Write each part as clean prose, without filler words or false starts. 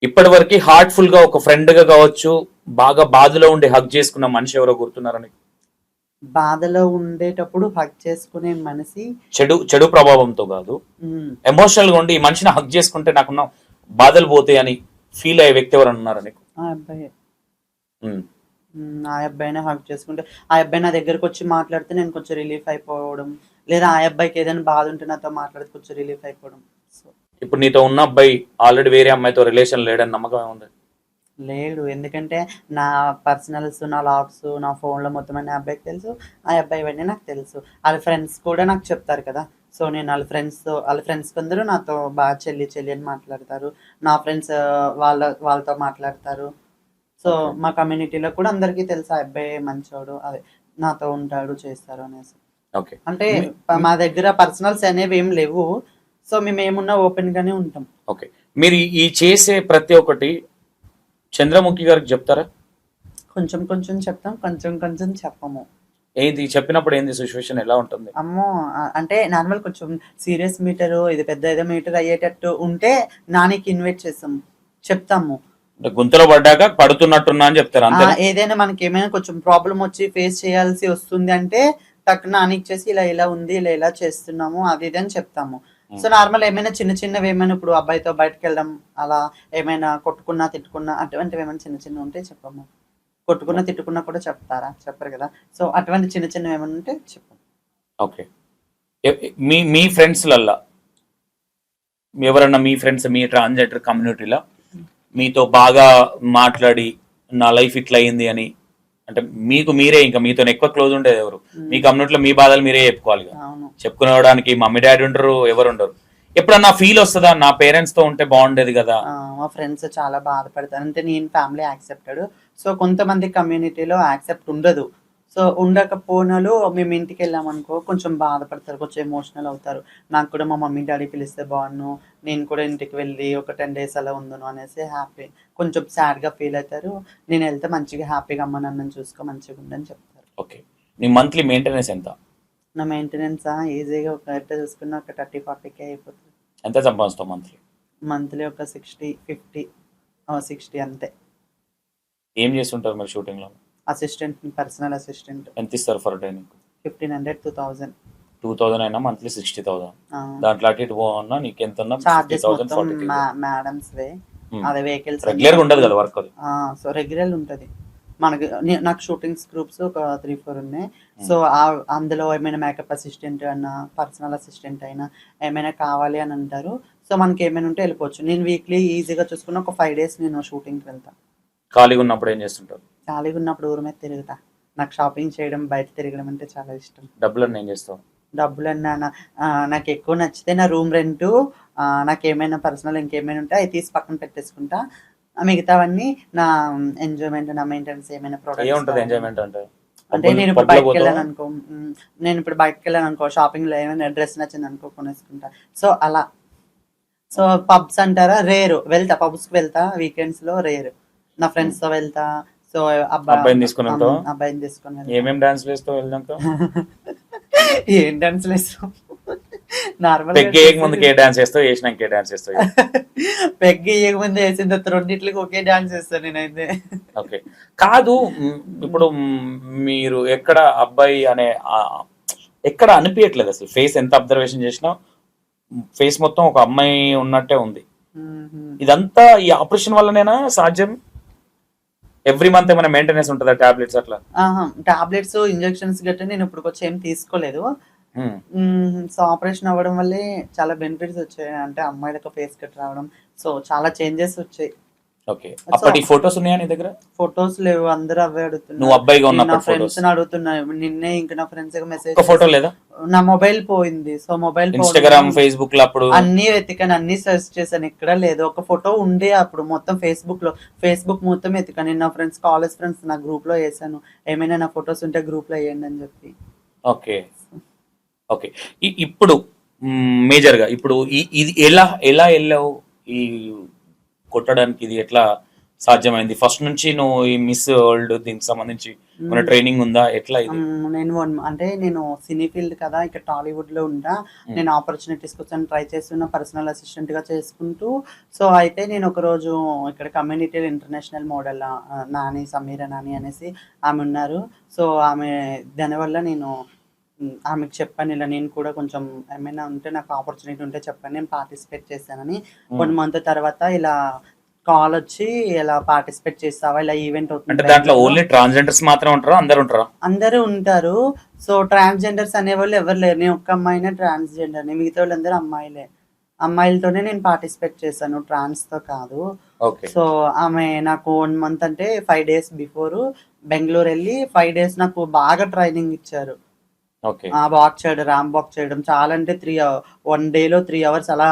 ఇప్పటి వరకు హార్ట్ఫుల్ గా ఒక ఫ్రెండ్ గా కావచ్చు, బాగా బాధలో ఉండి హగ్ చేసుకున్న మనిషి ఎవరో గుర్తున్నారని? బాధలో ఉండేటప్పుడు హగ్ చేసుకునే మనిషి చెడు చెడు ప్రభావంతో కాదు, ఉమ్, ఎమోషనల్ గా ఉండి ఈ మనిషిని హగ్ చేసుకుంటే నాకున్న బాధలు పోతాయి అని ఫీల్ అయ్యే వ్యక్తి ఎవరు ఉన్నారా నీకు? ఆ అబ్బాయి ఉమ్, ఆ అబ్బాయినే హగ్ చేసుకుంటే ఆ అబ్బాయి నా దగ్గరకు వచ్చి మాట్లాడితే నేను కొంచెం రిలీఫ్ అయిపోవడం, లేదా ఆ అబ్బాయికి ఏదైనా బాధ ఉంటే నాతో మాట్లాడితే కొంచెం రిలీఫ్ అయిపోవడం. సో ఇప్పుడు నీతో ఉన్న అబ్బాయి ఆల్రెడీ వేరే అమ్మాయితో రిలేషన్ లేడని నమ్మకం ఉంది? లేడు, ఎందుకంటే నా పర్సనల్స్, నా లాగ్స్, నా ఫోన్లో మొత్తం అన్ని ఆ అబ్బాయికి తెలుసు, ఆ అబ్బాయి ఇవన్నీ నాకు తెలుసు. వాళ్ళ ఫ్రెండ్స్ కూడా నాకు చెప్తారు కదా. సో నేను వాళ్ళ ఫ్రెండ్స్ అందరూ నాతో బాగా చెల్లి చెల్లి అని మాట్లాడతారు. నా ఫ్రెండ్స్ వాళ్ళతో మాట్లాడతారు. So Okay. మా కమ్యూనిటీలో కూడా అందరికీ తెలుసు ఆ అబ్బాయి మంచోడు, అదే నాతో ఉంటాడు చేస్తారు అనేసి. ఓకే. అంటే మా దగ్గర పర్సనల్స్ అనేవి ఏం లేవు. సో మేము ఏమున్నా ఓపెన్ గానే ఉంటాం. ఓకే, మీరు ఈ చేసే ప్రతి ఒక్కటి చంద్రముఖి గారికి చెప్తారా? కొంచెం కొంచెం చెప్తాం, కొంచెం కొంచెం చెప్పము. ఏంది చెప్పినప్పుడు ఏంది సిచ్యువేషన్ ఎలా ఉంటుంది? అమ్మో అంటే నార్మల్ కొంచెం సీరియస్ మీటర్, ఇది పెద్ద ఏదో మీటర్ అయ్యేటట్టు ఉంటే నానికి ఇన్వైట్ చేస్తాము, చెప్తాము. అంటే గుంతలో పడ్డాక పడుతున్నట్టున్నా అని చెప్తారు అంతే? ఏదైనా మనకి ఏమైనా కొంచెం ప్రాబ్లం వచ్చి ఫేస్ చేయాల్సి వస్తుంది అంటే టక్కున నానికి చేసి ఇలా ఇలా ఉంది, ఇలా ఇలా చేస్తున్నాము, అది ఇది అని చెప్తాము. సో నార్మల్ ఏమైనా చిన్న చిన్నవి ఏమైనా ఇప్పుడు అబ్బాయితో బయటకు వెళ్ళడం, అలా ఏమైనా కొట్టుకున్నా తిట్టుకున్నా అటువంటివి ఏమైనా చిన్న చిన్న ఉంటే చెప్పము. కొట్టుకున్నా తిట్టుకున్నా కూడా చెప్తారా? చెప్పరు కదా. సో అటువంటి చిన్న చిన్నవి ఏమైనా ఉంటే చెప్పము. ఓకే. మీ మీ ఫ్రెండ్స్లల్లా ఎవరన్నా మీ ఫ్రెండ్స్ మీ ట్రాన్స్జెండర్ కమ్యూనిటీలో మీతో బాగా మాట్లాడి నా లైఫ్ ఇట్లా అయింది అని, అంటే మీకు మీరే ఇంకా మీతో ఎక్కువ క్లోజ్ ఉండేది ఎవరు? మీ కమ్యూనిటీలో మీ బాధలు మీరే చెప్పుకోవాలి కదా. అవును. చెప్పుకునేవడానికి మమ్మీ డాడీ ఉండరు, ఎవరు ఉండరు. ఎప్పుడన్నా ఫీల్ వస్తుందా నా పేరెంట్స్ తో ఉంటే బాగుండేది కదా? మా ఫ్రెండ్స్ చాలా బాధపడతారు. అంటే నేను ఫ్యామిలీ యాక్సెప్టెడ్. సో కొంతమంది కమ్యూనిటీలో యాక్సెప్ట్ ఉండదు. సో ఉండకపోయినాలు మేము ఇంటికి వెళ్ళామనుకో కొంచెం బాధపడతారు, కొంచెం ఎమోషనల్ అవుతారు. నాకు కూడా మా మమ్మీ డాడీ పిలిస్తే బాగున్ను, నేను కూడా ఇంటికి వెళ్ళి ఒక 10 days అలా ఉందును అనేసి హ్యాపీ, కొంచెం సాడ్గా ఫీల్ అవుతారు. నేను వెళ్తే మంచిగా హ్యాపీగా అమ్మ నన్ను చూసుకో మంచిగా ఉండని చెప్తారు. ఓకే. నీ మంత్లీ మెయింటెనెన్స్ ఎంత? నా మెయింటెనెన్స్ ఈజీగా ఒక ఎట్లా చూసుకున్న ఒక 30-40K అయిపోతుంది. ఎంత సంపాదిస్తావు మంత్లీ? మంత్లీ ఒక 60-50, 60 అంతే. ఏం చేస్తుంటారు మరి షూటింగ్ లో? Assistant, personal assistant. ఎంత ఇస్తారు ఫర్ డే నీకు? 1500-2000. 2000 అయినా మంత్లీ 60,000. దాంట్లో అటు ఇటు పోవన్నా నీకు ఎంత చార్జెస్ మొత్తం మేడమ్స్ వే, అదే వెహికల్స్ రెగ్యులర్ గా ఉండదు కదా వర్క్ అది. సో రెగ్యులర్ ఉంటుంది మనకి. నాకు షూటింగ్స్ గ్రూప్స్ ఒక 3-4 ఉన్నాయి. సో అందులో ఏమైనా మేకప్ అసిస్టెంట్ అన్నా, పర్సనల్ అసిస్టెంట్ అయినా ఏమైనా కావాలి అని అంటారు. సో మనకి ఏమైనా ఉంటే వెళ్ళిపోవచ్చు. నేను వీక్లీ ఈజీగా చూసుకున్న ఒక 5 days నేను షూటింగ్కి వెళ్తాను. ఖాళీగా ఉన్నప్పుడు ఏం చేస్తుంటారు? ఖాళీగా ఉన్నప్పుడు ఊరి మీద తిరుగుతా. నాకు షాపింగ్ చేయడం, బయట తిరగడం అంటే చాలా ఇష్టం. డబ్బులన్నీ ఏం చేస్తావు? డబ్బులన్నా నాకు ఎక్కువ నచ్చితే నా రూమ్ రెంట్, నాకు ఏమైనా పర్సనల్ ఇంకేమైనా ఉంటే అవి తీసి పక్కన పెట్టేసుకుంటా. మిగతావన్నీ నా ఎంజాయ్మెంట్, నా మెయింటెనెన్స్ ఏమైనా ఏముంటది ఎంజాయ్మెంట్ ప్రొడక్ట్స్. అంటే? అంటే నేను ఇప్పుడు బయటకు వెళ్ళాను అనుకో, నేను ఇప్పుడు బయటకు వెళ్ళాను అనుకో, షాపింగ్లో ఏమైనా డ్రెస్ నచ్చింది అనుకో కొనేసుకుంటా. సో అలా. సో పబ్స్ అంటారా, రేరు వెళ్తా, పబ్స్కి వెళ్తా వీకెండ్స్లో, రేరు నా ఫ్రెండ్స్తో వెళ్తా. సో అబ్బాయిని తీసుకుని వెళ్తావా? అబ్బాయిని తీసుకొని వెళ్తా. ఏమేమి డాన్స్ వేస్తావు వెళ్ళాక? ఏం డాన్స్ వేస్తాం నార్మల్. పెగ్ వేయక ముందుకి ఏ డాన్స్ వేస్తావు, వేసినాక ఏ డాన్స్ వేస్తావు? పెగ్ వేయకముందు వేసిన తర్వాత రెండింటికి ఒకే డాన్స్ వేస్తాను నేనైతే. ఓకే. కాదు, ఇప్పుడు మీరు ఎక్కడ అబ్బాయి అనే ఎక్కడ అనిపించట్లేదు అసలు. ఫేస్ ఎంత అబ్జర్వేషన్ చేసినా ఫేస్ మొత్తం ఒక అమ్మాయి ఉన్నట్టే ఉంది. ఇదంతా ఈ ఆపరేషన్ వల్లనేనా సాధ్యం? ఎవ్రీ మంత్ ఏమైనా మెయింటెనెన్స్ ఉంటుందా, టాబ్లెట్స్ అట్లా? టాబ్లెట్స్, ఇంజెక్షన్స్ గట్రా నేను ఇప్పుడు వచ్చి ఏం తీసుకోలేదు. సో ఆపరేషన్ అవ్వడం వల్లే చాలా బెనిఫిట్స్ వచ్చాయి. అంటే అమ్మాయిలకు ఫేస్ కట్ రావడం, సో చాలా చేంజెస్ వచ్చాయి. ఓకే. అప్పటి ఫొటోస్ ఉన్నాయా నీ దగ్గర? ఫొటోస్ లేవు, అందరూ అవే అడుగుతున్నారు. నువ్వు అబ్బాయిగా ఉన్నప్పుడు నా ఫ్రెండ్స్ అడుగుతున్నా, నిన్నే ఇంకా నా ఫ్రెండ్స్ మెసేజ్. ఒక ఫోటో లేదా? నా మొబైల్ పోయింది. సో మొబైల్ ఇన్స్టాగ్రామ్, ఫేస్బుక్ లో అప్పుడు అన్ని వెతికాను, అన్ని సెర్చ్ చేశాను, ఇక్కడ లేదు. ఒక ఫోటో ఉండే అప్పుడు మొత్తం ఫేస్బుక్ మొత్తం వెతికాను. నేను నా ఫ్రెండ్స్, కాలేజ్ ఫ్రెండ్స్ నా గ్రూప్ లో వేసాను, ఏమైనా నా ఫొటోస్ ఉంటే గ్రూప్ లో వేయండి అని చెప్పి. ఓకే. ఓకే. ఇప్పుడు మేజర్ గా ఇప్పుడు ఇది ఎలా ఎలా వెళ్ళావు ఈ కొట్టడానికి? ఇది ఎట్లా సాధ్యమైంది? ఫస్ట్ నుంచి నువ్వు ఈ మిస్ వరల్డ్ దీనికి సంబంధించి మన ట్రైనింగ్ ఉందా, ఎట్లా ఇది? అంటే నేను సినీ ఫీల్డ్ కదా, ఇక్కడ టాలీవుడ్ లో ఉంటా. నేను ఆపర్చునిటీస్ కోసం ట్రై చేస్తున్నా, పర్సనల్ అసిస్టెంట్ గా చేసుకుంటూ. సో అయితే నేను ఒక రోజు ఇక్కడ community international model Nani, Sameera Nani అనేసి ఆమె ఉన్నారు. సో ఆమె దానివల్ల నేను ఆమెకు చెప్పాను, ఇలా నేను కూడా కొంచెం ఏమైనా ఉంటే నాకు ఆపర్చునిటీ ఉంటే చెప్పాను, నేను పార్టిసిపేట్ చేశానని. 1 మంత్ తర్వాత ఇలా కాల్ వచ్చి, ఇలా పార్టిసిపేట్ చేస్తావా, ఇలా ఈవెంట్ అంటే అవుతుంది దాంట్లో బెంగళూరులో. ఓన్లీ ట్రాన్స్జెండర్స్ మాత్రం ఉంటారా, అందరు ఉంటారా? అందరూ ఉంటారు. సో ట్రాన్స్జెండర్స్ అనేవాళ్ళు ఎవరు లేరు. నేను ఒక్క అమ్మాయినే ట్రాన్స్జెండర్ని, మిగతా వాళ్ళందరూ అమ్మాయిలే. అమ్మాయిలతోనే నేను పార్టిసిపేట్ చేశాను, ట్రాన్స్తో కాదు. ఓకే. సో ఆమె నాకు 1 మంత్ అంటే 5 days బిఫోర్ బెంగళూరు వెళ్ళి 5 days నాకు బాగా ట్రైనింగ్ ఇచ్చారు. ఓకే. వాక్ చేయడం, ర్యాంప్ వాక్ చేయడం, చాలా అంటే 1 డేలో 3 hours అలా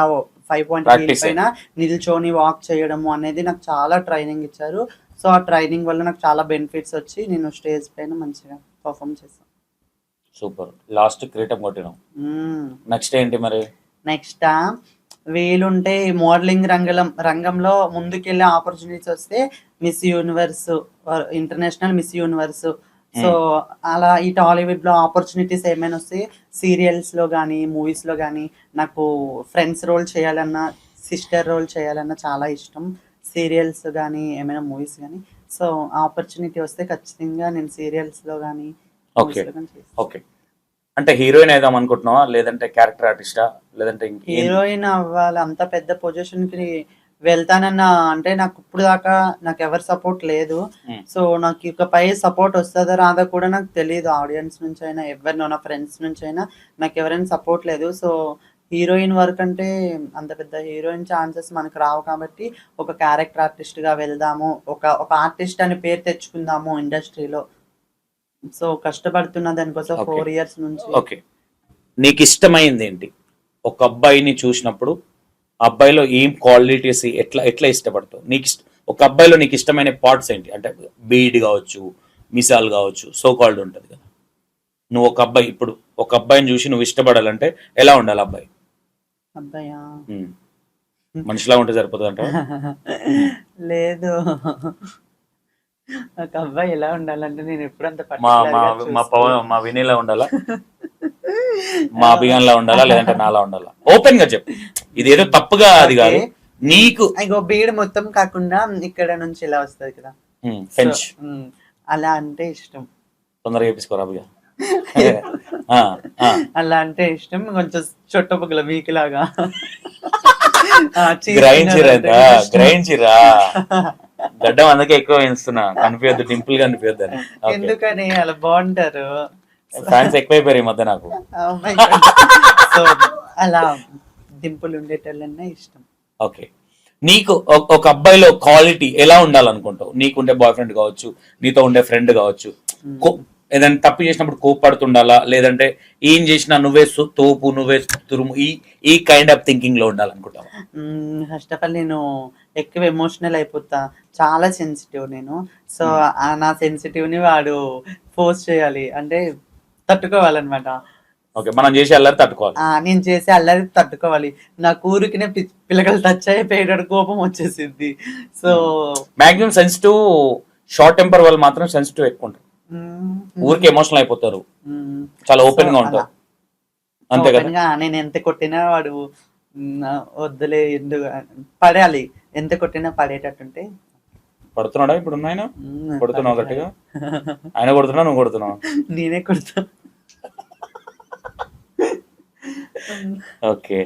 5.8 ప్రాక్టీస్. పైన నిల్చొని వాక్ చేయడము అనేది నాకు చాలా ట్రైనింగ్ ఇచ్చారు. సో ఆ ట్రైనింగ్ వల్ల నాకు చాలా బెనిఫిట్స్ వచ్చి నేను స్టేజ్ పైన మంచిగా పర్ఫామ్ చేశాను. సూపర్. లాస్ట్ క్రీటం కొట్టినాం. నెక్స్ట్ ఏంటి మరి? నెక్స్ట్ వీలుంటే మోడలింగ్ రంగంలో ముందుకెళ్ళే ఆపర్చునిటీస్ వస్తే miss universe, international miss universe. So అలా ఈ టాలీవుడ్ లో ఆపర్చునిటీస్ ఏమైనా వస్తే సీరియల్స్ లో కానీ, మూవీస్ లో కానీ నాకు ఫ్రెండ్స్ రోల్ చేయాలన్నా, సిస్టర్ రోల్ చేయాలన్నా చాలా ఇష్టం. సీరియల్స్ కానీ ఏమైనా మూవీస్ కానీ. సో ఆపర్చునిటీ వస్తే ఖచ్చితంగా నేను సీరియల్స్ లో కానీ, ఓకే. మూవీస్ లో కానీ చేస్తాను. ఓకే. అంటే హీరోయిన్ అయిదాం అనుకుంటున్నావా, లేదంటే క్యారెక్టర్ ఆర్టిస్టా, లేదంటే హీరోయిన్ అవ్వాలి, అంత పెద్ద పొజిషన్ కి వెళ్తానన్న అంటే నాకు ఇప్పుడు దాకా నాకు ఎవరి సపోర్ట్ లేదు. సో నాకు ఇకపై సపోర్ట్ వస్తుందా రాదా కూడా నాకు తెలియదు. ఆడియన్స్ నుంచి అయినా, ఎవరినో నా ఫ్రెండ్స్ నుంచి అయినా నాకు ఎవరైనా సపోర్ట్ లేదు. సో హీరోయిన్ వర్క్ అంటే అంత పెద్ద హీరోయిన్ ఛాన్సెస్ మనకు రావు కాబట్టి ఒక క్యారెక్టర్ ఆర్టిస్ట్ గా వెళ్దాము, ఒక ఆర్టిస్ట్ అని పేరు తెచ్చుకుందాము ఇండస్ట్రీలో. సో కష్టపడుతున్నా దానికోసం Okay. 4 years నుంచి. ఓకే. నీకు ఇష్టమైంది ఏంటి? ఒక అబ్బాయిని చూసినప్పుడు ఆ అబ్బాయిలో ఏం క్వాలిటీస్ ఎట్లా ఎట్లా ఇష్టపడతావు? ఒక అబ్బాయిలో నీకు ఇష్టమైన పార్ట్స్ ఏంటి? అంటే బీడ్ కావచ్చు, మిసాల్ కావచ్చు, సో కాల్డ్ ఉంటుంది కదా. నువ్వు ఒక అబ్బాయి, ఇప్పుడు ఒక అబ్బాయిని చూసి నువ్వు ఇష్టపడాలంటే ఎలా ఉండాలి అబ్బాయి? అబ్బాయా? మనిషిలా ఉంటే సరిపోతుంది అంటే? లేదు, ఒక అబ్బాయి ఎలా ఉండాలంటే నేను ఎప్పుడు అంత మా particular మా గా మా చూసుకోను. పవన్ మా వినీలా ఉండాలా, మా అభిగాన్లా ఉండాలా, లేదంటే నాలా ఉండాలా? ఓపెన్ గా చెప్పు, ఇదేదో తప్పుగా అది కాదు. Okay. నీకు ఇగో బీడ్ మొత్తం కాకుండా ఇక్కడ నుంచి ఇలా వస్తది కదా, ఫెంచ్ So, అలా అంటే ఇష్టం. తొందరగా చేపించుకోరా అభిగా. అలా అంటే ఇష్టం. కొంచెం చుట్టపక్కల మీకులాగా గ్రహించిరా గడ్డం అందుకే ఎక్కువ వేస్తున్నా, కనిపించద్దు, డింపుల్ గా కనిపించద్దు అని. ఎందుకని అలా బాగుంటారు. ఫ్యాన్స్ ఎక్కువైపోయారు ఈ మధ్య నాకు. సో అలా డింపుల్ ఉండేటోళ్ళన్నా ఇష్టం. ఓకే. నీకు ఒక అబ్బాయిలో క్వాలిటీ ఎలా ఉండాలనుకుంటావు? నీకుండే బాయ్ ఫ్రెండ్ కావచ్చు, నీతో ఉండే ఫ్రెండ్ కావచ్చు, ఏదైనా తప్పు చేసినప్పుడు కోప్పడుతుండాలా, లేదంటే ఏం చేసినా నువ్వే తోపు, నువ్వే తురుము, ఈ కైండ్ ఆఫ్ థింకింగ్ లో ఉండాలనుకుంటావు? ఫస్ట్ ఆఫ్ ఆల్ నేను ఎక్కువ ఎమోషనల్ అయిపోతా, చాలా సెన్సిటివ్ నేను. సో నా సెన్సిటివ్ ని వాడు ఫోర్స్ చేయాలి, అంటే తట్టుకోవాలన్నమాట. ఓకే. మనం చేసి అల్లరి తట్టుకోవాలి. నేను చేసే అల్లరి తట్టుకోవాలి. నా ఊరికినే పిల్లకలు టచ్ అయిపోయాడు కోపం వచ్చేసింది. So maximum sensitive, short temper వాళ్ళు మాత్రం సెన్సిటివ్ ఎక్కువ ఉంటారు, ఊరికి ఎమోషనల్ అయిపోతారు, చాలా ఓపెన్ గా ఉంటారు. అంతే కదా? నేను ఎంత కొట్టినా వాడు వద్దులే, ఎందుకు పడాలి, ఎంత కొట్టినా పడేటట్టుంటే. పడుతున్నాడా ఇప్పుడు? ఆయన కొడుతున్నావు గట్టిగా? ఆయన కొడుతున్నా, నువ్వు కొడుతున్నావు? నేనే కొడుతా. ఓకే.